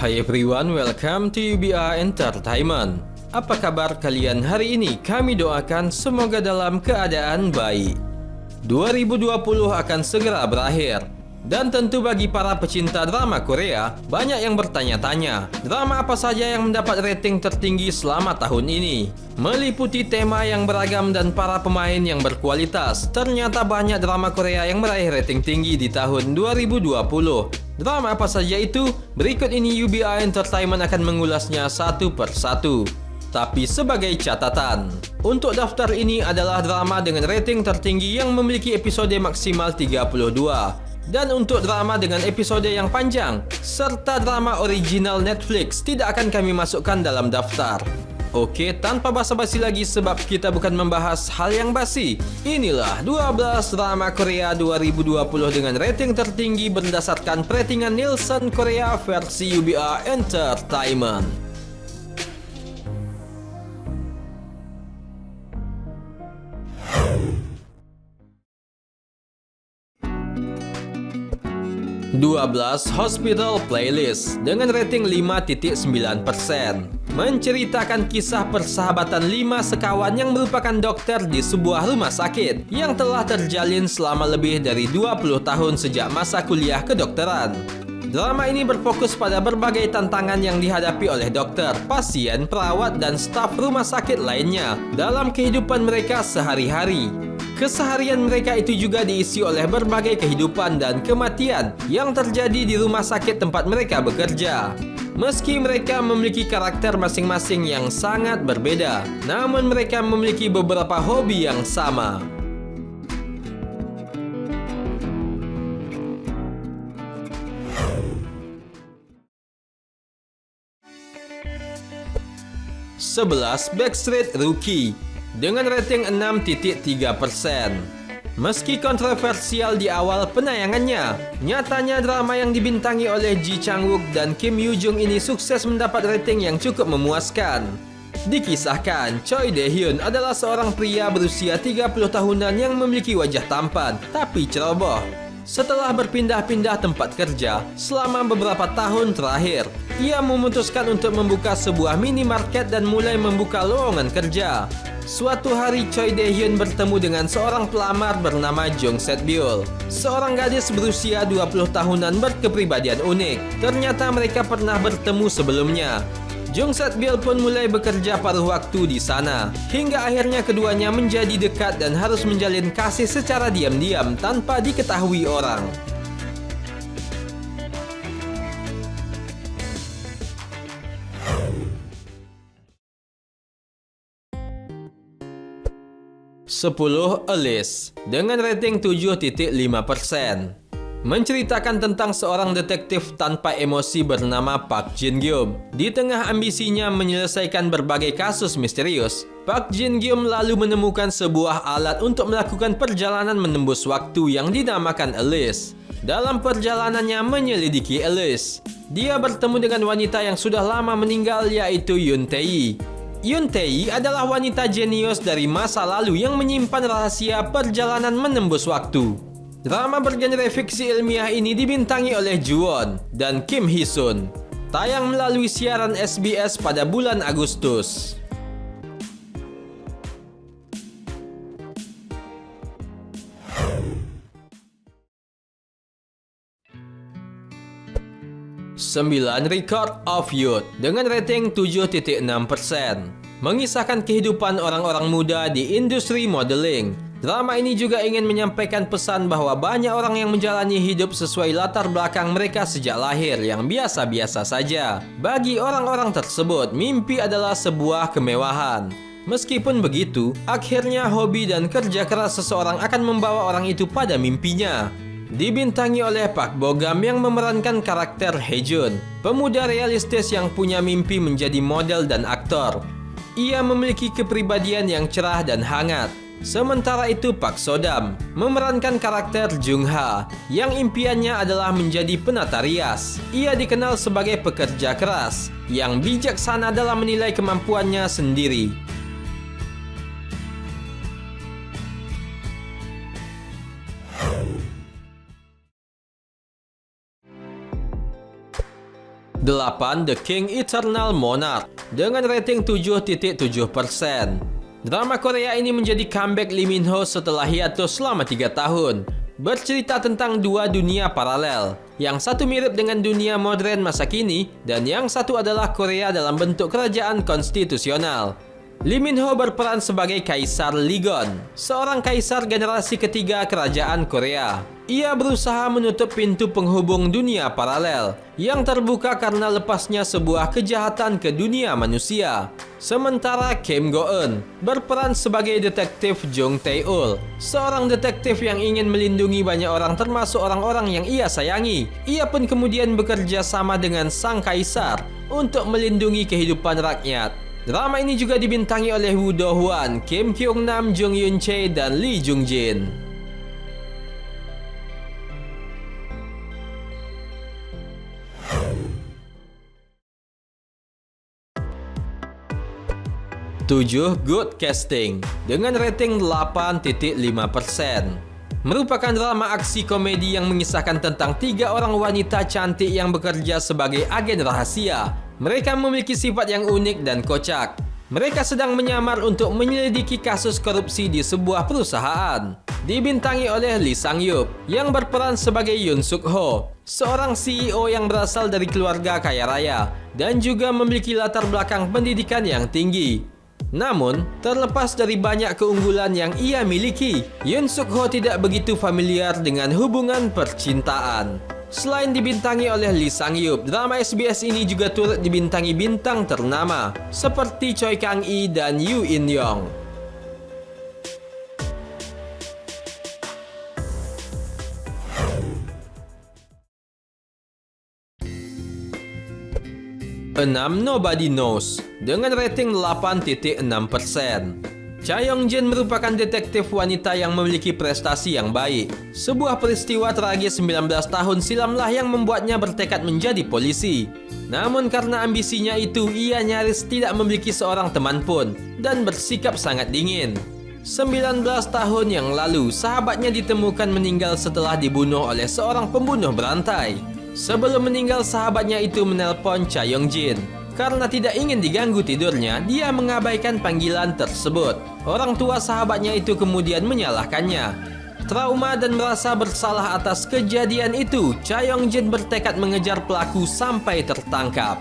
Hai everyone, welcome to UBA Entertainment. Apa kabar kalian hari ini? Kami doakan semoga dalam keadaan baik. 2020 akan segera berakhir. Dan tentu bagi para pecinta drama Korea, banyak yang bertanya-tanya, drama apa saja yang mendapat rating tertinggi selama tahun ini? Meliputi tema yang beragam dan para pemain yang berkualitas, ternyata banyak drama Korea yang meraih rating tinggi di tahun 2020. Drama apa saja itu? Berikut ini UBA Entertainment akan mengulasnya satu per satu. Tapi sebagai catatan, untuk daftar ini adalah drama dengan rating tertinggi yang memiliki episode maksimal 32. Dan untuk drama dengan episode yang panjang, serta drama original Netflix tidak akan kami masukkan dalam daftar. Oke, tanpa basa-basi lagi sebab kita bukan membahas hal yang basi. Inilah 12 drama Korea 2020 dengan rating tertinggi berdasarkan ratingan Nielsen Korea versi UBA Entertainment. Hospital Playlist dengan rating 5.9%, menceritakan kisah persahabatan 5 sekawan yang merupakan dokter di sebuah rumah sakit yang telah terjalin selama lebih dari 20 tahun sejak masa kuliah kedokteran. Drama ini berfokus pada berbagai tantangan yang dihadapi oleh dokter, pasien, perawat, dan staf rumah sakit lainnya dalam kehidupan mereka sehari-hari. Keseharian mereka itu juga diisi oleh berbagai kehidupan dan kematian yang terjadi di rumah sakit tempat mereka bekerja. Meski mereka memiliki karakter masing-masing yang sangat berbeda, namun mereka memiliki beberapa hobi yang sama. Backstreet Rookie dengan rating 6.3%. Meski kontroversial di awal penayangannya, nyatanya drama yang dibintangi oleh Ji Chang-wook dan Kim Yoo-jung ini sukses mendapat rating yang cukup memuaskan. Dikisahkan, Choi Dae-hyun adalah seorang pria berusia 30 tahunan yang memiliki wajah tampan tapi ceroboh. Setelah berpindah-pindah tempat kerja selama beberapa tahun terakhir, ia memutuskan untuk membuka sebuah minimarket dan mulai membuka lowongan kerja. Suatu hari Choi Dae-hyun bertemu dengan seorang pelamar bernama Jung Set-byul, seorang gadis berusia 20 tahunan berkepribadian unik. Ternyata mereka pernah bertemu sebelumnya. Jung Set-byul pun mulai bekerja paruh waktu di sana, hingga akhirnya keduanya menjadi dekat dan harus menjalin kasih secara diam-diam tanpa diketahui orang. Alice dengan rating 7.5%. Menceritakan tentang seorang detektif tanpa emosi bernama Park Jin-gyum. Di tengah ambisinya menyelesaikan berbagai kasus misterius, Park Jin-gyum lalu menemukan sebuah alat untuk melakukan perjalanan menembus waktu yang dinamakan Alice. Dalam perjalanannya menyelidiki Alice, dia bertemu dengan wanita yang sudah lama meninggal, yaitu Yoon Tae-yi. Yoon Tae-yi adalah wanita jenius dari masa lalu yang menyimpan rahasia perjalanan menembus waktu. Drama bergenre fiksi ilmiah ini dibintangi oleh Ju-won dan Kim Hee-sun. Tayang melalui siaran SBS pada bulan Agustus. Record of Youth dengan rating 7.6%. Mengisahkan kehidupan orang-orang muda di industri modeling. Drama ini juga ingin menyampaikan pesan bahwa banyak orang yang menjalani hidup sesuai latar belakang mereka sejak lahir yang biasa-biasa saja. Bagi orang-orang tersebut, mimpi adalah sebuah kemewahan. Meskipun begitu, akhirnya hobi dan kerja keras seseorang akan membawa orang itu pada mimpinya. Dibintangi oleh Park Bo-gum yang memerankan karakter Hae-jun, pemuda realistis yang punya mimpi menjadi model dan aktor. Ia memiliki kepribadian yang cerah dan hangat. Sementara itu Park So-dam memerankan karakter Jung-ha yang impiannya adalah menjadi penata rias. Ia dikenal sebagai pekerja keras yang bijaksana dalam menilai kemampuannya sendiri. 8. The King Eternal Monarch dengan rating 7.7%. Drama Korea ini menjadi comeback Lee Min Ho setelah hiatus selama 3 tahun. Bercerita tentang dua dunia paralel. Yang satu mirip dengan dunia modern masa kini, dan yang satu adalah Korea dalam bentuk kerajaan konstitusional. Lee Min Ho berperan sebagai Kaisar Ligon, seorang kaisar generasi ketiga kerajaan Korea. Ia berusaha menutup pintu penghubung dunia paralel yang terbuka karena lepasnya sebuah kejahatan ke dunia manusia. Sementara Kim Go-eun berperan sebagai detektif Jung Tae-ul, seorang detektif yang ingin melindungi banyak orang termasuk orang-orang yang ia sayangi. Ia pun kemudian bekerja sama dengan sang kaisar untuk melindungi kehidupan rakyat. Drama ini juga dibintangi oleh Woo Do-hwan, Kim Kyung-nam, Jung Yoon-chae, dan Lee Jung-jin. Tujuh, Good Casting dengan rating 8.5%. Merupakan drama aksi komedi yang mengisahkan tentang 3 orang wanita cantik yang bekerja sebagai agen rahasia. Mereka memiliki sifat yang unik dan kocak. Mereka sedang menyamar untuk menyelidiki kasus korupsi di sebuah perusahaan. Dibintangi oleh Lee Sang-yup yang berperan sebagai Yoon Suk-ho, seorang CEO yang berasal dari keluarga kaya raya dan juga memiliki latar belakang pendidikan yang tinggi. Namun, terlepas dari banyak keunggulan yang ia miliki, Yoon Suk-ho tidak begitu familiar dengan hubungan percintaan. Selain dibintangi oleh Lee Sang-yup, drama SBS ini juga turut dibintangi bintang ternama seperti Choi Kang-i dan Yoo In-young. Enam, Nobody Knows dengan rating 8.6%. Cha Young-jin merupakan detektif wanita yang memiliki prestasi yang baik. Sebuah peristiwa tragis 19 tahun silamlah yang membuatnya bertekad menjadi polisi. Namun karena ambisinya itu, ia nyaris tidak memiliki seorang teman pun dan bersikap sangat dingin. 19 tahun yang lalu, sahabatnya ditemukan meninggal setelah dibunuh oleh seorang pembunuh berantai. Sebelum meninggal, sahabatnya itu menelpon Cha Young-jin. Karena tidak ingin diganggu tidurnya, dia mengabaikan panggilan tersebut. Orang tua sahabatnya itu kemudian menyalahkannya. Trauma dan merasa bersalah atas kejadian itu, Cha Young-jin bertekad mengejar pelaku sampai tertangkap.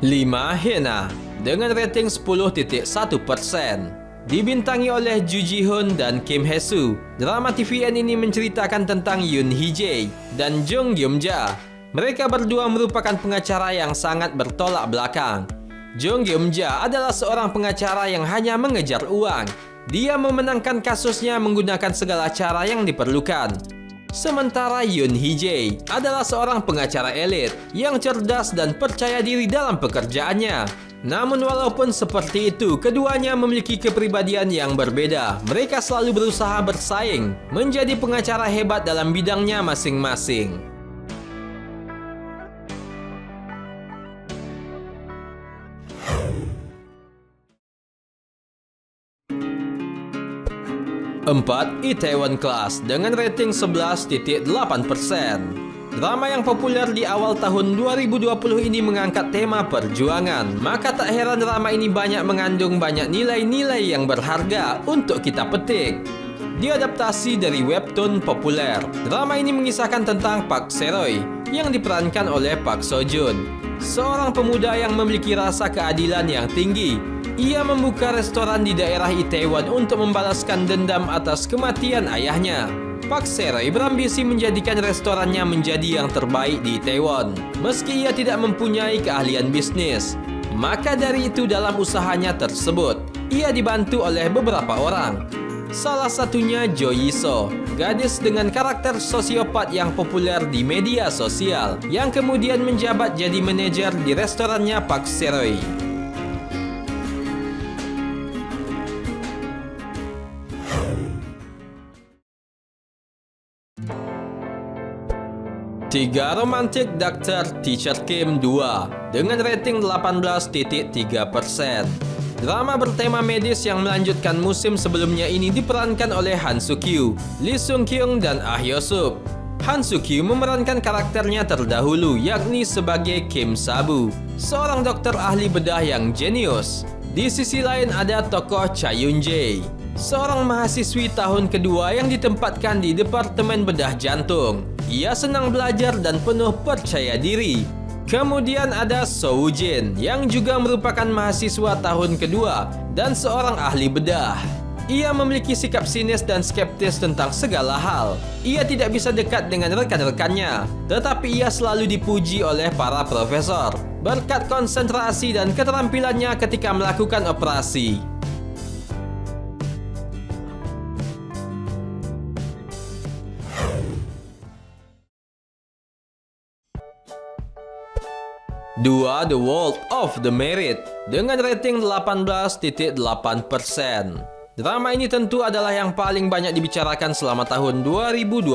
Lima, Hena dengan rating 10.1%. Dibintangi oleh Ju Ji-hoon dan Kim Hae-soo, drama TVN ini menceritakan tentang Yoon Hee-jae dan Jung Gyeom-ja. Mereka berdua merupakan pengacara yang sangat bertolak belakang. Jung Gyeom-ja adalah seorang pengacara yang hanya mengejar uang. Dia memenangkan kasusnya menggunakan segala cara yang diperlukan. Sementara Yoon Hee-jae adalah seorang pengacara elit yang cerdas dan percaya diri dalam pekerjaannya. Namun walaupun seperti itu, keduanya memiliki kepribadian yang berbeda. Mereka selalu berusaha bersaing, menjadi pengacara hebat dalam bidangnya masing-masing. Empat, Itaewon Class dengan rating 11.8%. Drama yang populer di awal tahun 2020 ini mengangkat tema perjuangan. Maka tak heran drama ini banyak mengandung banyak nilai-nilai yang berharga untuk kita petik. Diadaptasi dari webtoon populer, drama ini mengisahkan tentang Park Se-roy yang diperankan oleh Park Seo-joon, seorang pemuda yang memiliki rasa keadilan yang tinggi. Ia membuka restoran di daerah Itaewon untuk membalaskan dendam atas kematian ayahnya. Park Se-roy berambisi menjadikan restorannya menjadi yang terbaik di Itaewon, meski ia tidak mempunyai keahlian bisnis. Maka dari itu dalam usahanya tersebut, ia dibantu oleh beberapa orang. Salah satunya Jo Yi-so, gadis dengan karakter sosiopat yang populer di media sosial, yang kemudian menjabat jadi manajer di restorannya Park Se-roy. Tiga, Romantic Doctor Teacher Kim 2 dengan rating 18.3%. Drama bertema medis yang melanjutkan musim sebelumnya ini diperankan oleh Han Soo-kyu, Lee Sung-kyung, dan Ah Hyo-sup. Han Soo-kyu memerankan karakternya terdahulu, yakni sebagai Kim Sabu, seorang dokter ahli bedah yang jenius. Di sisi lain ada tokoh Cha Yun-jae, seorang mahasiswi tahun kedua yang ditempatkan di Departemen Bedah Jantung. Ia senang belajar dan penuh percaya diri. Kemudian ada So Woo-jin yang juga merupakan mahasiswa tahun kedua dan seorang ahli bedah. Ia memiliki sikap sinis dan skeptis tentang segala hal. Ia tidak bisa dekat dengan rekan-rekannya, tetapi ia selalu dipuji oleh para profesor berkat konsentrasi dan keterampilannya ketika melakukan operasi. Dua, The World of the Merit dengan rating 18.8%. Drama ini tentu adalah yang paling banyak dibicarakan selama tahun 2020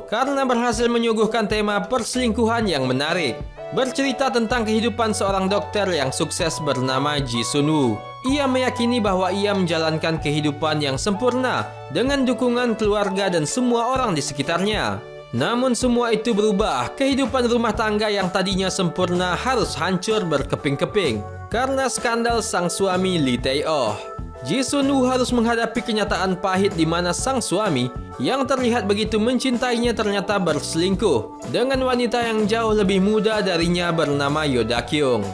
karena berhasil menyuguhkan tema perselingkuhan yang menarik. Bercerita tentang kehidupan seorang dokter yang sukses bernama Ji Sun-woo. Ia meyakini bahwa ia menjalankan kehidupan yang sempurna dengan dukungan keluarga dan semua orang di sekitarnya. Namun semua itu berubah. Kehidupan rumah tangga yang tadinya sempurna harus hancur berkeping-keping karena skandal sang suami Lee Tae-oh. Ji Sun-woo harus menghadapi kenyataan pahit di mana sang suami yang terlihat begitu mencintainya ternyata berselingkuh dengan wanita yang jauh lebih muda darinya bernama Yo Da-kyung.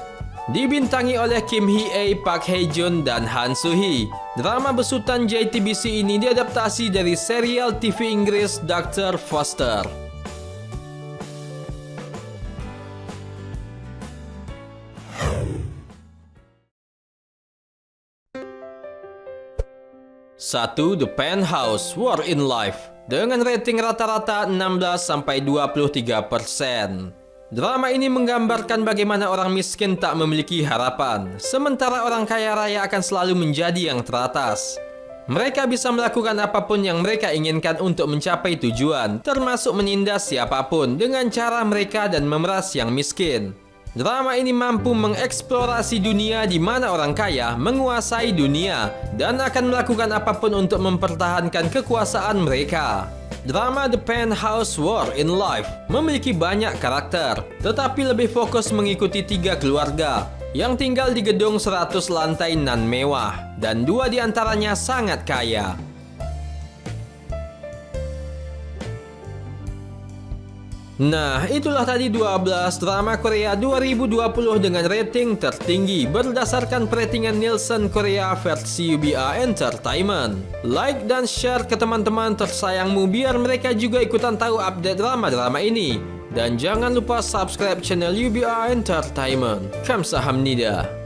Dibintangi oleh Kim Hee-ae, Park Hae-jun, dan Han Soo-hee. Drama besutan JTBC ini diadaptasi dari serial TV Inggris Dr. Foster. Satu, The Penthouse, War in Life dengan rating rata-rata 16-23%. Drama ini menggambarkan bagaimana orang miskin tak memiliki harapan, sementara orang kaya raya akan selalu menjadi yang teratas. Mereka bisa melakukan apapun yang mereka inginkan untuk mencapai tujuan, termasuk menindas siapapun dengan cara mereka dan memeras yang miskin. Drama ini mampu mengeksplorasi dunia di mana orang kaya menguasai dunia dan akan melakukan apapun untuk mempertahankan kekuasaan mereka. Drama The Penthouse War in Life memiliki banyak karakter, tetapi lebih fokus mengikuti 3 keluarga yang tinggal di gedung 100 lantai nan mewah, dan 2 di antaranya sangat kaya. Nah, itulah tadi 12 drama Korea 2020 dengan rating tertinggi berdasarkan peratingan Nielsen Korea versi UBA Entertainment. Like dan share ke teman-teman tersayangmu biar mereka juga ikutan tahu update drama-drama ini. Dan jangan lupa subscribe channel UBA Entertainment. Kamsahamnida.